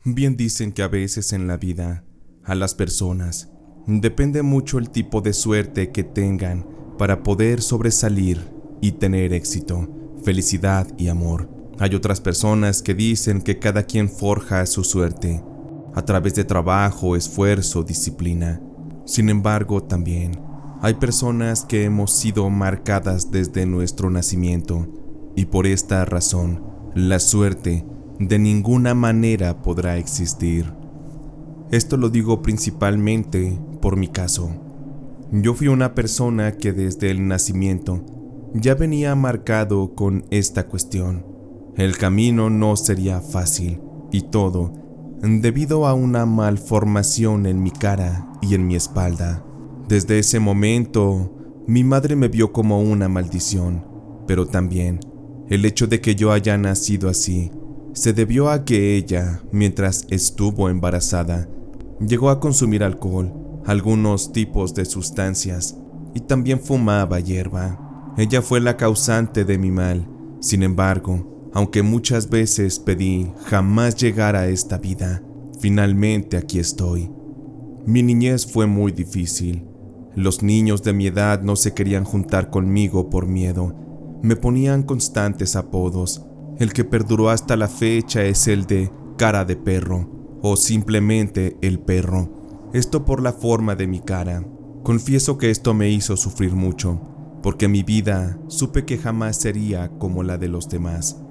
Bien dicen que a veces en la vida, a las personas, depende mucho el tipo de suerte que tengan para poder sobresalir y tener éxito, felicidad y amor. Hay otras personas que dicen que cada quien forja su suerte a través de trabajo, esfuerzo, disciplina. Sin embargo, también hay personas que hemos sido marcadas desde nuestro nacimiento y por esta razón, la suerte de ninguna manera podrá existir. Esto lo digo principalmente por mi caso. Yo fui una persona que desde el nacimiento ya venía marcado con esta cuestión. El camino no sería fácil y todo debido a una malformación en mi cara y en mi espalda. Desde ese momento, mi madre me vio como una maldición, pero también el hecho de que yo haya nacido así se debió a que ella, mientras estuvo embarazada, llegó a consumir alcohol, algunos tipos de sustancias y también fumaba hierba. Ella fue la causante de mi mal. Sin embargo, aunque muchas veces pedí jamás llegar a esta vida, finalmente aquí estoy. Mi niñez fue muy difícil. Los niños de mi edad no se querían juntar conmigo por miedo. Me ponían constantes apodos. El que perduró hasta la fecha es el de cara de perro o simplemente el perro. Esto por la forma de mi cara. Confieso que esto me hizo sufrir mucho, porque mi vida supe que jamás sería como la de los demás.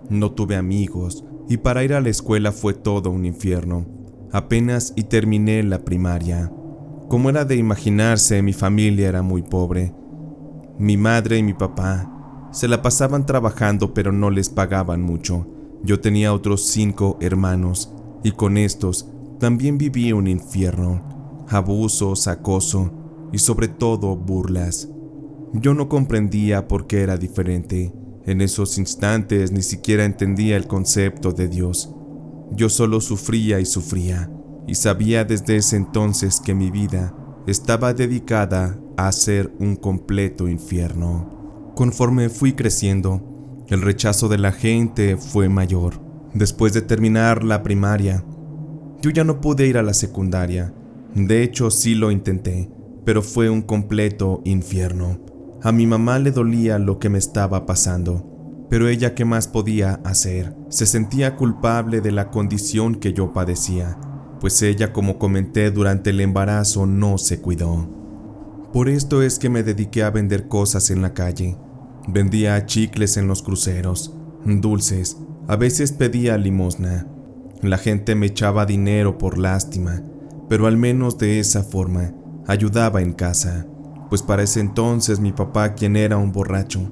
No tuve amigos y para ir a la escuela fue todo un infierno. Apenas y terminé la primaria. Como era de imaginarse, mi familia era muy pobre. Mi madre y mi papá se la pasaban trabajando pero no les pagaban mucho. Yo tenía otros 5 hermanos y con estos también viví un infierno. Abusos, acoso y sobre todo burlas. Yo no comprendía por qué era diferente. En esos instantes ni siquiera entendía el concepto de Dios. Yo solo sufría y sabía desde ese entonces que mi vida estaba dedicada a ser un completo infierno. Conforme fui creciendo, el rechazo de la gente fue mayor. Después de terminar la primaria, yo ya no pude ir a la secundaria. De hecho, sí lo intenté, pero fue un completo infierno. A mi mamá le dolía lo que me estaba pasando, pero ella ¿qué más podía hacer? Se sentía culpable de la condición que yo padecía, pues ella, como comenté durante el embarazo, no se cuidó. Por esto es que me dediqué a vender cosas en la calle. Vendía chicles en los cruceros, dulces, a veces pedía limosna. La gente me echaba dinero por lástima, pero al menos de esa forma ayudaba en casa, pues para ese entonces mi papá, quien era un borracho,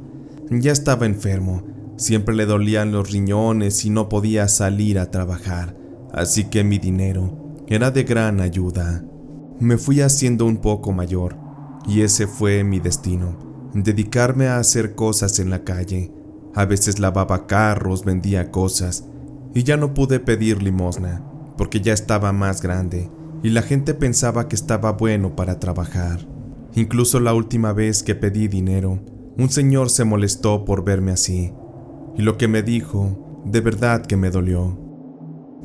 ya estaba enfermo. Siempre le dolían los riñones y no podía salir a trabajar, así que mi dinero era de gran ayuda. Me fui haciendo un poco mayor y ese fue mi destino, dedicarme a hacer cosas en la calle. A veces lavaba carros, vendía cosas y ya no pude pedir limosna porque ya estaba más grande y la gente pensaba que estaba bueno para trabajar. Incluso la última vez que pedí dinero, un señor se molestó por verme así y lo que me dijo de verdad que me dolió.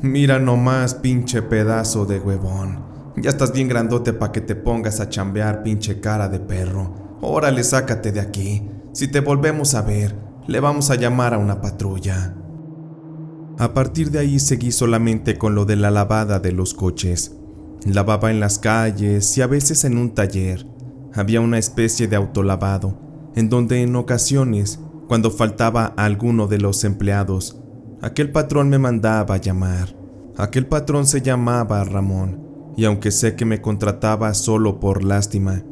Mira nomás, pinche pedazo de huevón. Ya estás bien grandote pa' que te pongas a chambear, pinche cara de perro. Órale, sácate de aquí. Si te volvemos a ver, le vamos a llamar a una patrulla. A partir de ahí seguí solamente con lo de la lavada de los coches. Lavaba en las calles y a veces en un taller. Había una especie de autolavado, en donde en ocasiones, cuando faltaba alguno de los empleados, aquel patrón me mandaba a llamar. Aquel patrón se llamaba Ramón, y aunque sé que me contrataba solo por lástima,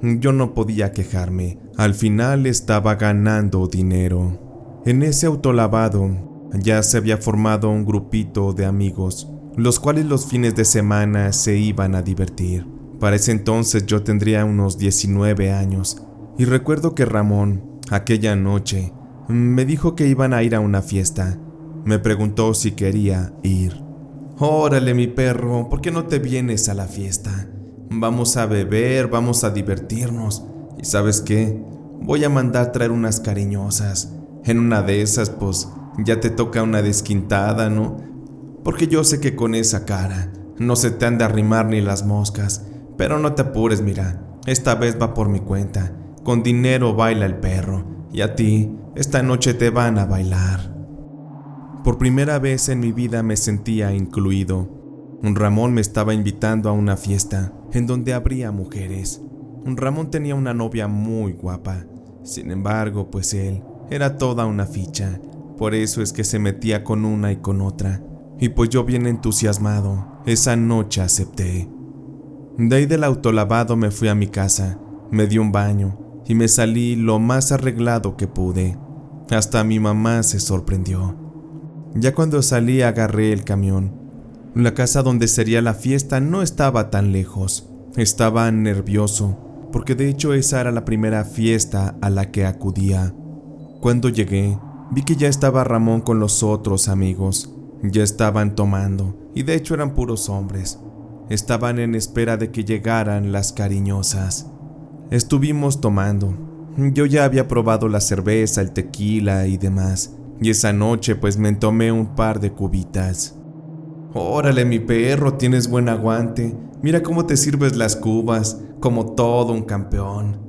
yo no podía quejarme. Al final estaba ganando dinero. En ese autolavado ya se había formado un grupito de amigos, los cuales los fines de semana se iban a divertir. Para ese entonces yo tendría unos 19 años, y recuerdo que Ramón, aquella noche, me dijo que iban a ir a una fiesta. Me preguntó si quería ir. Órale, mi perro, ¿por qué no te vienes a la fiesta? Vamos a beber, vamos a divertirnos. ¿Y sabes qué? Voy a mandar traer unas cariñosas. En una de esas, pues, ya te toca una desquintada, ¿no? porque yo sé que con esa cara no se te han de arrimar ni las moscas, pero no te apures, mira, esta vez va por mi cuenta, con dinero baila el perro, y a ti esta noche te van a bailar. Por primera vez en mi vida me sentía incluido. Ramón me estaba invitando a una fiesta en donde habría mujeres. Ramón tenía una novia muy guapa, sin embargo, pues él era toda una ficha, por eso es que se metía con una y con otra, y pues yo bien entusiasmado, esa noche acepté. De ahí del autolavado me fui a mi casa, me di un baño y me salí lo más arreglado que pude. Hasta mi mamá se sorprendió. Ya cuando salí agarré el camión. La casa donde sería la fiesta no estaba tan lejos. Estaba nervioso, porque de hecho esa era la primera fiesta a la que acudía. Cuando llegué, vi que ya estaba Ramón con los otros amigos. Ya estaban tomando, y de hecho eran puros hombres. Estaban en espera de que llegaran las cariñosas. Estuvimos tomando. Yo ya había probado la cerveza, el tequila y demás, y esa noche pues me tomé un par de cubitas. Órale, mi perro, tienes buen aguante. Mira cómo te sirves las cubas, como todo un campeón.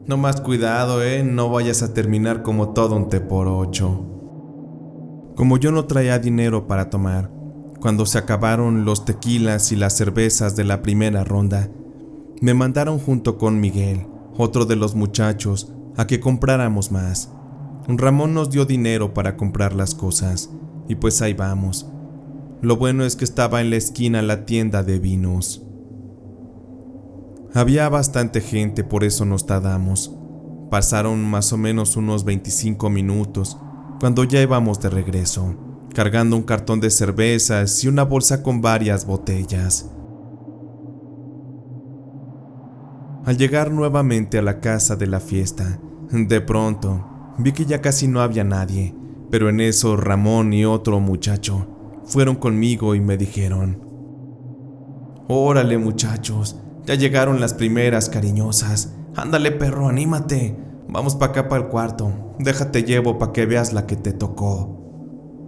No más cuidado, no vayas a terminar como todo un té por 8. Como yo no traía dinero para tomar, cuando se acabaron los tequilas y las cervezas de la primera ronda, me mandaron junto con Miguel, otro de los muchachos, a que compráramos más. Ramón nos dio dinero para comprar las cosas, y pues ahí vamos. Lo bueno es que estaba en la esquina la tienda de vinos. Había bastante gente, por eso nos tardamos. Pasaron más o menos unos 25 minutos, cuando ya íbamos de regreso, cargando un cartón de cervezas y una bolsa con varias botellas. Al llegar nuevamente a la casa de la fiesta, de pronto vi que ya casi no había nadie, pero en eso Ramón y otro muchacho fueron conmigo y me dijeron: «Órale, muchachos, ya llegaron las primeras cariñosas. Ándale, perro, anímate. Vamos para acá para el cuarto. Déjate llevo para que veas la que te tocó».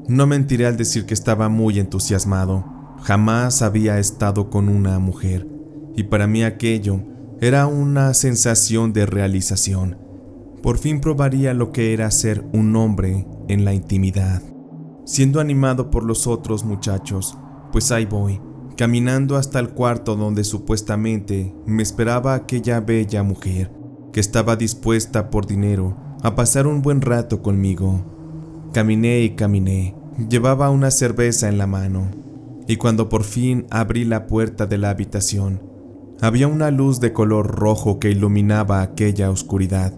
No mentiré al decir que estaba muy entusiasmado. Jamás había estado con una mujer, y para mí aquello era una sensación de realización. Por fin probaría lo que era ser un hombre en la intimidad. Siendo animado por los otros muchachos, pues ahí voy, caminando hasta el cuarto donde supuestamente me esperaba aquella bella mujer que estaba dispuesta por dinero a pasar un buen rato conmigo. Caminé y caminé, llevaba una cerveza en la mano, y cuando por fin abrí la puerta de la habitación, había una luz de color rojo que iluminaba aquella oscuridad,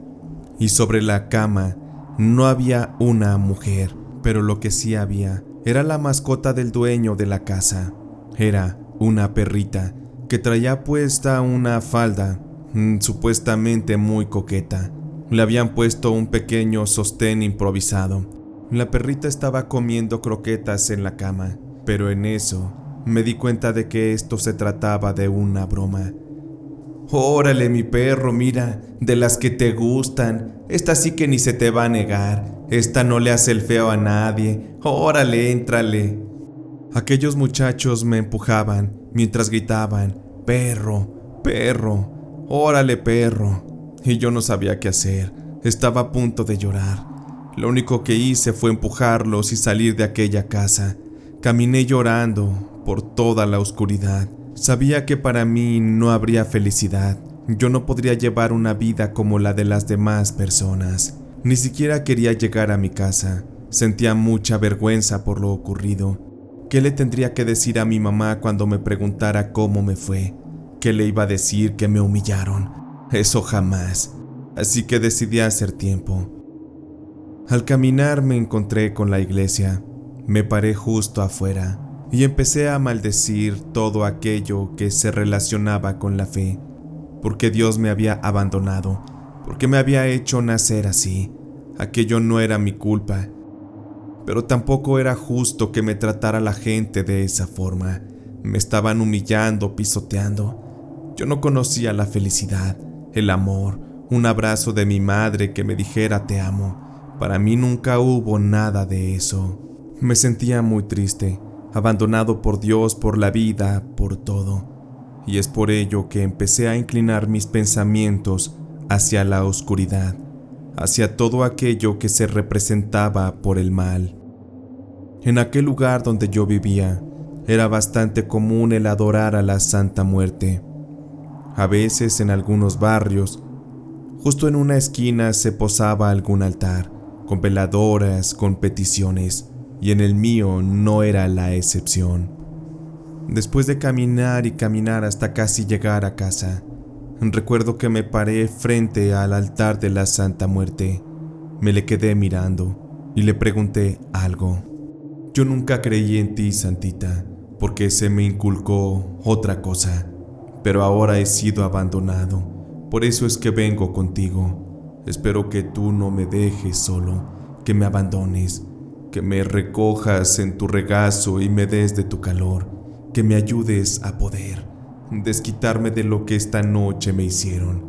y sobre la cama no había una mujer, pero lo que sí había era la mascota del dueño de la casa. Era una perrita que traía puesta una falda, supuestamente muy coqueta. Le habían puesto un pequeño sostén improvisado. La perrita estaba comiendo croquetas en la cama, pero en eso me di cuenta de que esto se trataba de una broma. «Órale, mi perro, mira, de las que te gustan. Esta sí que ni se te va a negar. Esta no le hace el feo a nadie. Órale, éntrale». Aquellos muchachos me empujaban mientras gritaban: «Perro, perro, órale, perro». Y yo no sabía qué hacer. Estaba a punto de llorar. Lo único que hice fue empujarlos y salir de aquella casa. Caminé llorando por toda la oscuridad. Sabía que para mí no habría felicidad. Yo no podría llevar una vida como la de las demás personas. Ni siquiera quería llegar a mi casa. Sentía mucha vergüenza por lo ocurrido. ¿Qué le tendría que decir a mi mamá cuando me preguntara cómo me fue? ¿Qué le iba a decir? ¿Que me humillaron? Eso jamás. Así que decidí hacer tiempo. Al caminar me encontré con la iglesia. Me paré justo afuera y empecé a maldecir todo aquello que se relacionaba con la fe, porque Dios me había abandonado, porque me había hecho nacer así. Aquello no era mi culpa, pero tampoco era justo que me tratara la gente de esa forma. Me estaban humillando, pisoteando. Yo no conocía la felicidad, el amor, un abrazo de mi madre que me dijera te amo. Para mí nunca hubo nada de eso. Me sentía muy triste. abandonado por Dios, por la vida, por todo. Y es por ello que empecé a inclinar mis pensamientos hacia la oscuridad, hacia todo aquello que se representaba por el mal. En aquel lugar donde yo vivía, era bastante común el adorar a la Santa Muerte. A veces en algunos barrios, justo en una esquina se posaba algún altar, con veladoras, con peticiones, y en el mío no era la excepción. Después de caminar y caminar hasta casi llegar a casa, recuerdo que me paré frente al altar de la Santa Muerte. Me le quedé mirando y le pregunté algo. Yo nunca creí en ti, Santita, porque se me inculcó otra cosa, pero ahora he sido abandonado. Por eso es que vengo contigo. Espero que tú no me dejes solo, que me abandones, que me recojas en tu regazo y me des de tu calor, que me ayudes a poder desquitarme de lo que esta noche me hicieron.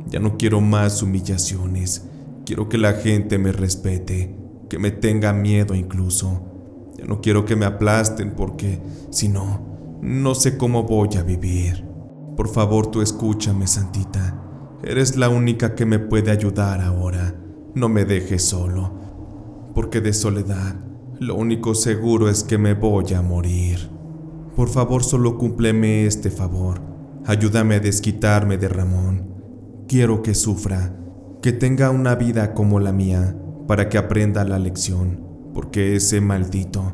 Ya no quiero más humillaciones. Quiero que la gente me respete, que me tenga miedo incluso. Ya no quiero que me aplasten porque, si no, no sé cómo voy a vivir. Por favor, tú escúchame, Santita. Eres la única que me puede ayudar ahora. No me dejes solo, porque de soledad, lo único seguro es que me voy a morir. Por favor, solo cúmpleme este favor. Ayúdame a desquitarme de Ramón. Quiero que sufra, que tenga una vida como la mía, para que aprenda la lección, porque ese maldito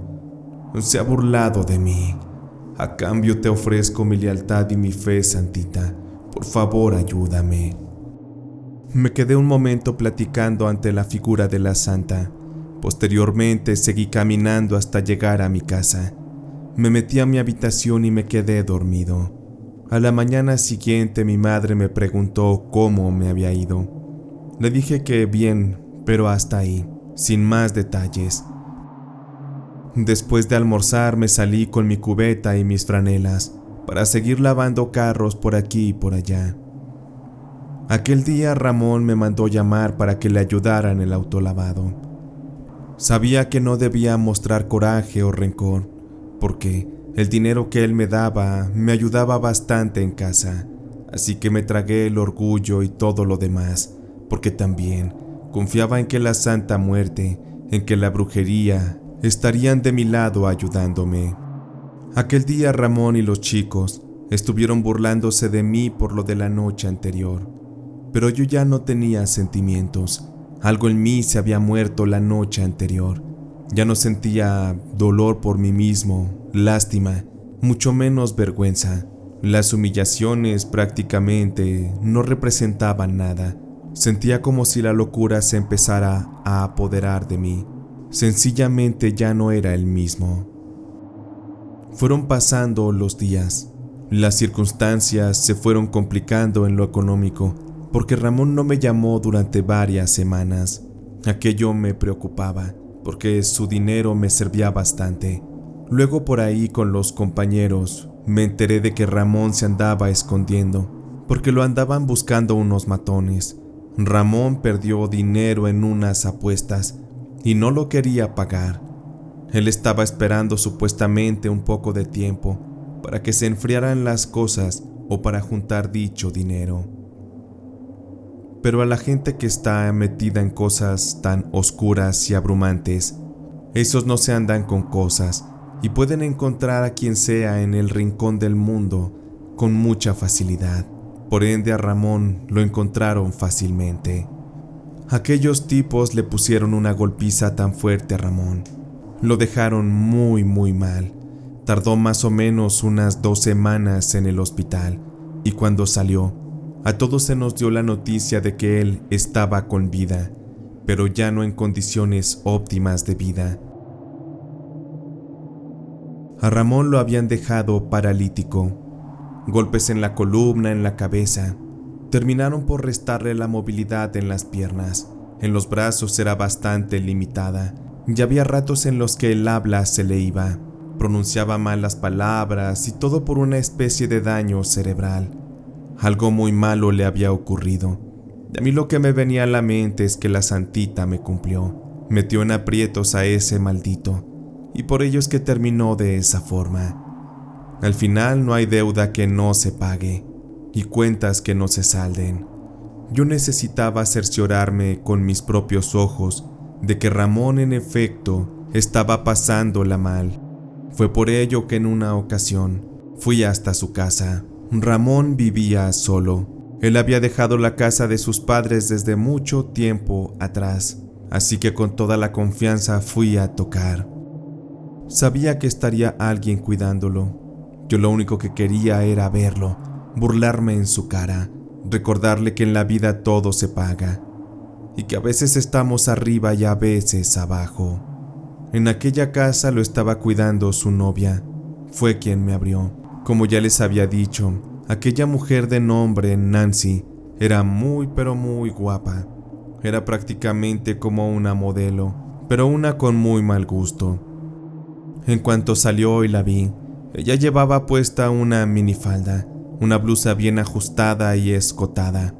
se ha burlado de mí. A cambio te ofrezco mi lealtad y mi fe, Santita. Por favor, ayúdame. Me quedé un momento platicando ante la figura de la santa. Posteriormente seguí caminando hasta llegar a mi casa. Me metí a mi habitación y me quedé dormido. A la mañana siguiente mi madre me preguntó cómo me había ido. Le dije que bien, pero hasta ahí, sin más detalles. Después de almorzar me salí con mi cubeta y mis franelas para seguir lavando carros por aquí y por allá. Aquel día Ramón me mandó llamar para que le ayudara en el autolavado. Sabía que no debía mostrar coraje o rencor, porque el dinero que él me daba me ayudaba bastante en casa, así que me tragué el orgullo y todo lo demás, porque también confiaba en que la Santa Muerte, en que la brujería, estarían de mi lado ayudándome. Aquel día Ramón y los chicos estuvieron burlándose de mí por lo de la noche anterior, pero yo ya no tenía sentimientos. Algo en mí se había muerto la noche anterior. Ya no sentía dolor por mí mismo, lástima, mucho menos vergüenza. Las humillaciones prácticamente no representaban nada. Sentía como si la locura se empezara a apoderar de mí. Sencillamente ya no era el mismo. Fueron pasando los días. Las circunstancias se fueron complicando en lo económico, porque Ramón no me llamó durante varias semanas. Aquello me preocupaba, porque su dinero me servía bastante. Luego por ahí con los compañeros me enteré de que Ramón se andaba escondiendo, porque lo andaban buscando unos matones. Ramón perdió dinero en unas apuestas y no lo quería pagar. Él estaba esperando supuestamente un poco de tiempo para que se enfriaran las cosas o para juntar dicho dinero. Pero a la gente que está metida en cosas tan oscuras y abrumantes, esos no se andan con cosas y pueden encontrar a quien sea en el rincón del mundo con mucha facilidad. Por ende a Ramón lo encontraron fácilmente. Aquellos tipos le pusieron una golpiza tan fuerte a Ramón. Lo dejaron muy mal. Tardó más o menos unas 2 semanas en el hospital y cuando salió, a todos se nos dio la noticia de que él estaba con vida, pero ya no en condiciones óptimas de vida. A Ramón lo habían dejado paralítico. Golpes en la columna, en la cabeza, terminaron por restarle la movilidad en las piernas. En los brazos era bastante limitada, y había ratos en los que el habla se le iba. Pronunciaba mal las palabras y todo por una especie de daño cerebral. Algo muy malo le había ocurrido. Y a mí lo que me venía a la mente es que la santita me cumplió. Metió en aprietos a ese maldito y por ello es que terminó de esa forma. Al final no hay deuda que no se pague y cuentas que no se salden. Yo necesitaba cerciorarme con mis propios ojos de que Ramón en efecto estaba pasándola mal. Fue por ello que en una ocasión fui hasta su casa. Ramón vivía solo. Él había dejado la casa de sus padres desde mucho tiempo atrás, así que con toda la confianza fui a tocar. Sabía que estaría alguien cuidándolo. Yo lo único que quería era verlo, burlarme en su cara, recordarle que en la vida todo se paga y que a veces estamos arriba y a veces abajo. En aquella casa lo estaba cuidando su novia. Fue quien me abrió. Como ya les había dicho, aquella mujer de nombre Nancy era muy pero muy guapa. Era prácticamente como una modelo, pero una con muy mal gusto. En cuanto salió y la vi, ella llevaba puesta una minifalda, una blusa bien ajustada y escotada,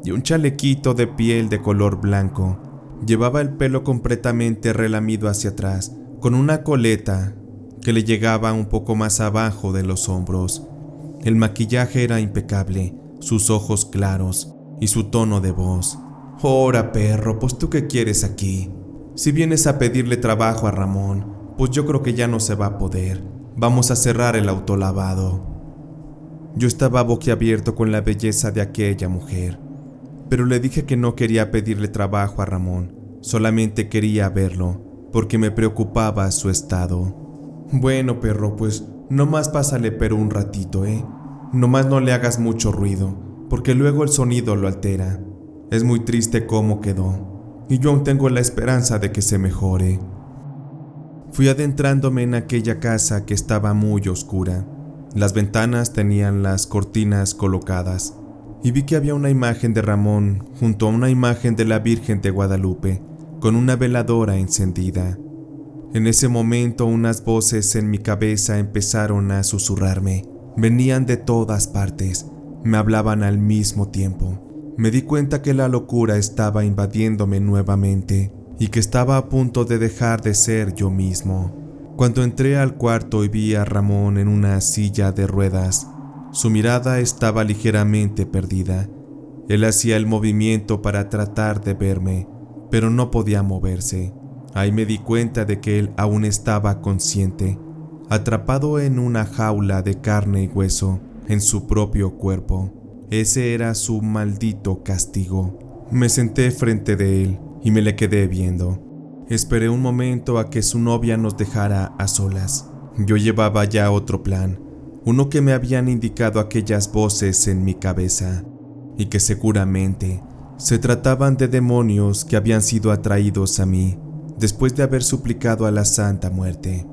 y un chalequito de piel de color blanco. Llevaba el pelo completamente relamido hacia atrás, con una coleta que le llegaba un poco más abajo de los hombros. El maquillaje era impecable, sus ojos claros y su tono de voz. «Ora, perro, pues tú qué quieres aquí. Si vienes a pedirle trabajo a Ramón, pues yo creo que ya no se va a poder. Vamos a cerrar el autolavado». Yo estaba boquiabierto con la belleza de aquella mujer, pero le dije que no quería pedirle trabajo a Ramón, solamente quería verlo, porque me preocupaba su estado. «Bueno, perro, pues nomás pásale pero un ratito, Nomás no le hagas mucho ruido, porque luego el sonido lo altera. Es muy triste cómo quedó, y yo aún tengo la esperanza de que se mejore». Fui adentrándome en aquella casa que estaba muy oscura. Las ventanas tenían las cortinas colocadas, y vi que había una imagen de Ramón junto a una imagen de la Virgen de Guadalupe, con una veladora encendida. En ese momento unas voces en mi cabeza empezaron a susurrarme. Venían de todas partes, me hablaban al mismo tiempo. Me di cuenta que la locura estaba invadiéndome nuevamente y que estaba a punto de dejar de ser yo mismo. Cuando entré al cuarto y vi a Ramón en una silla de ruedas, su mirada estaba ligeramente perdida. Él hacía el movimiento para tratar de verme, pero no podía moverse. Ahí me di cuenta de que él aún estaba consciente, atrapado en una jaula de carne y hueso, en su propio cuerpo. Ese era su maldito castigo. Me senté frente de él y me le quedé viendo. Esperé un momento a que su novia nos dejara a solas. Yo llevaba ya otro plan, uno que me habían indicado aquellas voces en mi cabeza, y que seguramente se trataban de demonios que habían sido atraídos a mí después de haber suplicado a la Santa Muerte.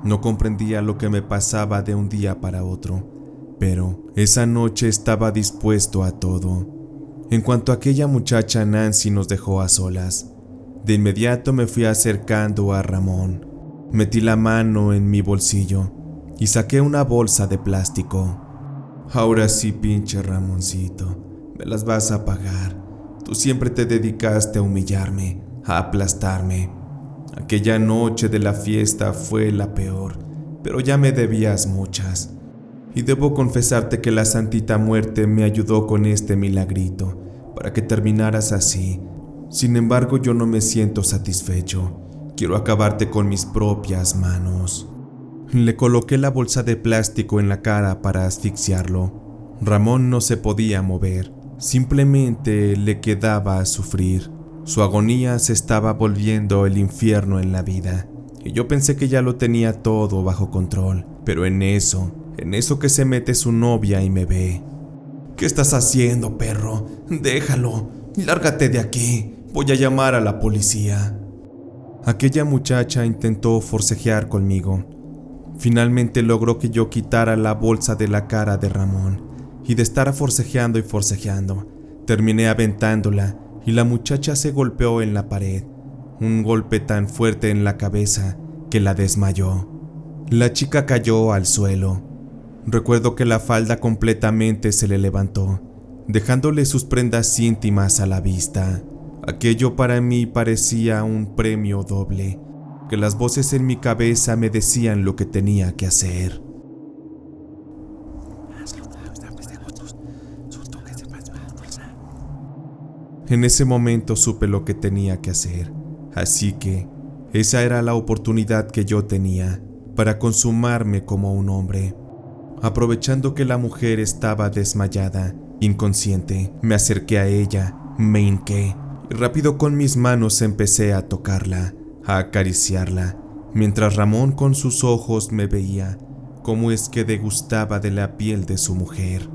No comprendía lo que me pasaba de un día para otro, pero esa noche estaba dispuesto a todo. En cuanto aquella muchacha Nancy nos dejó a solas, de inmediato me fui acercando a Ramón. Metí la mano en mi bolsillo y saqué una bolsa de plástico. «Ahora sí, pinche Ramoncito, me las vas a pagar. Tú siempre te dedicaste a humillarme, a aplastarme. Aquella noche de la fiesta fue la peor, pero ya me debías muchas. Y debo confesarte que la Santita Muerte me ayudó con este milagrito, para que terminaras así. Sin embargo, yo no me siento satisfecho. Quiero acabarte con mis propias manos». Le coloqué la bolsa de plástico en la cara para asfixiarlo. Ramón no se podía mover, simplemente le quedaba a sufrir. Su agonía se estaba volviendo el infierno en la vida, y yo pensé que ya lo tenía todo bajo control, pero en eso que se mete su novia y me ve. «¿Qué estás haciendo, perro? Déjalo, lárgate de aquí, voy a llamar a la policía». Aquella muchacha intentó forcejear conmigo. Finalmente logró que yo quitara la bolsa de la cara de Ramón, y de estar forcejeando y forcejeando, terminé aventándola y la muchacha se golpeó en la pared, un golpe tan fuerte en la cabeza que la desmayó. La chica cayó al suelo. Recuerdo que la falda completamente se le levantó, dejándole sus prendas íntimas a la vista. Aquello para mí parecía un premio doble. que las voces en mi cabeza me decían lo que tenía que hacer. En ese momento supe lo que tenía que hacer, así que esa era la oportunidad que yo tenía para consumarme como un hombre. Aprovechando que la mujer estaba desmayada, inconsciente, me acerqué a ella, me hinqué y rápido con mis manos empecé a tocarla, a acariciarla, mientras Ramón con sus ojos me veía cómo es que degustaba de la piel de su mujer.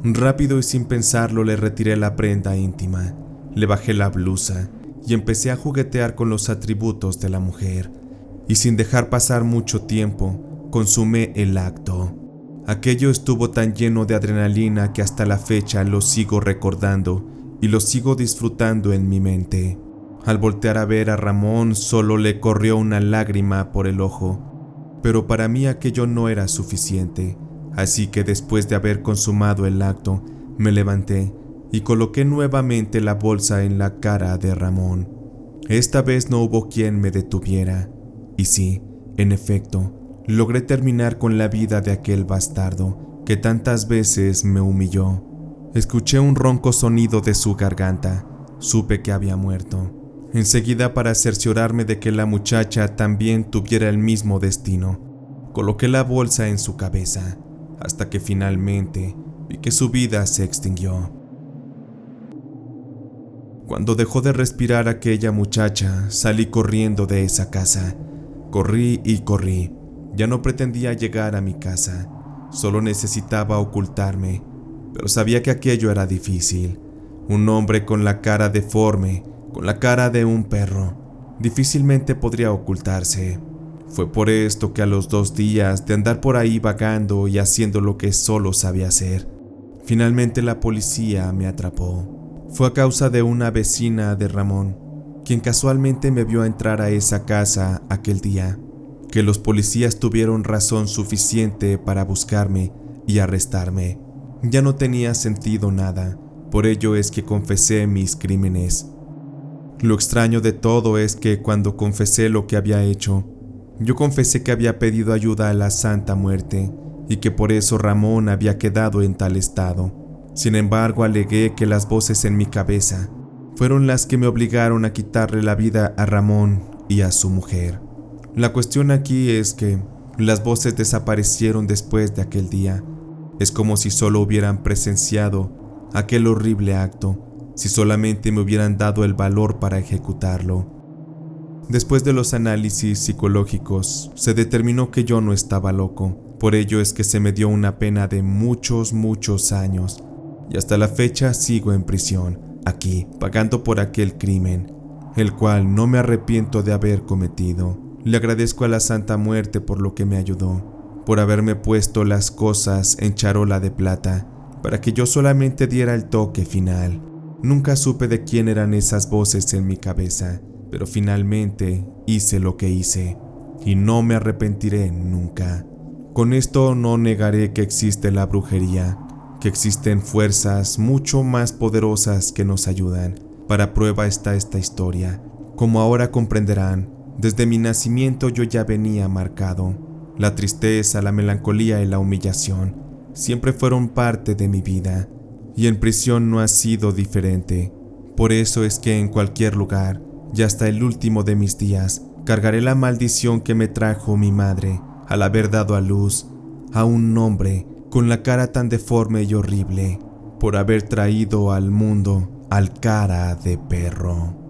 Rápido y sin pensarlo le retiré la prenda íntima, le bajé la blusa y empecé a juguetear con los atributos de la mujer, y sin dejar pasar mucho tiempo, consumé el acto. Aquello estuvo tan lleno de adrenalina que hasta la fecha lo sigo recordando y lo sigo disfrutando en mi mente. Al voltear a ver a Ramón solo le corrió una lágrima por el ojo, pero para mí aquello no era suficiente, así que después de haber consumado el acto, me levanté y coloqué nuevamente la bolsa en la cara de Ramón. Esta vez no hubo quien me detuviera, y sí, en efecto, logré terminar con la vida de aquel bastardo que tantas veces me humilló. Escuché un ronco sonido de su garganta, supe que había muerto. Enseguida, para cerciorarme de que la muchacha también tuviera el mismo destino, coloqué la bolsa en su cabeza, hasta que finalmente vi que su vida se extinguió. Cuando dejó de respirar aquella muchacha, salí corriendo de esa casa. Corrí y corrí. Ya no pretendía llegar a mi casa, solo necesitaba ocultarme, pero sabía que aquello era difícil. Un hombre con la cara deforme, con la cara de un perro, difícilmente podría ocultarse. Fue por esto que a los 2 días de andar por ahí vagando y haciendo lo que solo sabía hacer, finalmente la policía me atrapó. Fue a causa de una vecina de Ramón, quien casualmente me vio entrar a esa casa aquel día, que los policías tuvieron razón suficiente para buscarme y arrestarme. Ya no tenía sentido nada, por ello es que confesé mis crímenes. Lo extraño de todo es que cuando confesé lo que había hecho, yo confesé que había pedido ayuda a la Santa Muerte y que por eso Ramón había quedado en tal estado. Sin embargo, alegué que las voces en mi cabeza fueron las que me obligaron a quitarle la vida a Ramón y a su mujer. La cuestión aquí es que las voces desaparecieron después de aquel día. Es como si solo hubieran presenciado aquel horrible acto, si solamente me hubieran dado el valor para ejecutarlo. Después de los análisis psicológicos, se determinó que yo no estaba loco. Por ello es que se me dio una pena de muchos años, y hasta la fecha sigo en prisión, aquí, pagando por aquel crimen, el cual no me arrepiento de haber cometido. Le agradezco a la Santa Muerte por lo que me ayudó, por haberme puesto las cosas en charola de plata, para que yo solamente diera el toque final. Nunca supe de quién eran esas voces en mi cabeza, pero finalmente hice lo que hice, y no me arrepentiré nunca. Con esto no negaré que existe la brujería, que existen fuerzas mucho más poderosas que nos ayudan. Para prueba está esta historia. Como ahora comprenderán, desde mi nacimiento yo ya venía marcado. La tristeza, la melancolía y la humillación siempre fueron parte de mi vida, y en prisión no ha sido diferente. Por eso es que en cualquier lugar, y hasta el último de mis días, cargaré la maldición que me trajo mi madre al haber dado a luz a un hombre con la cara tan deforme y horrible, por haber traído al mundo al cara de perro.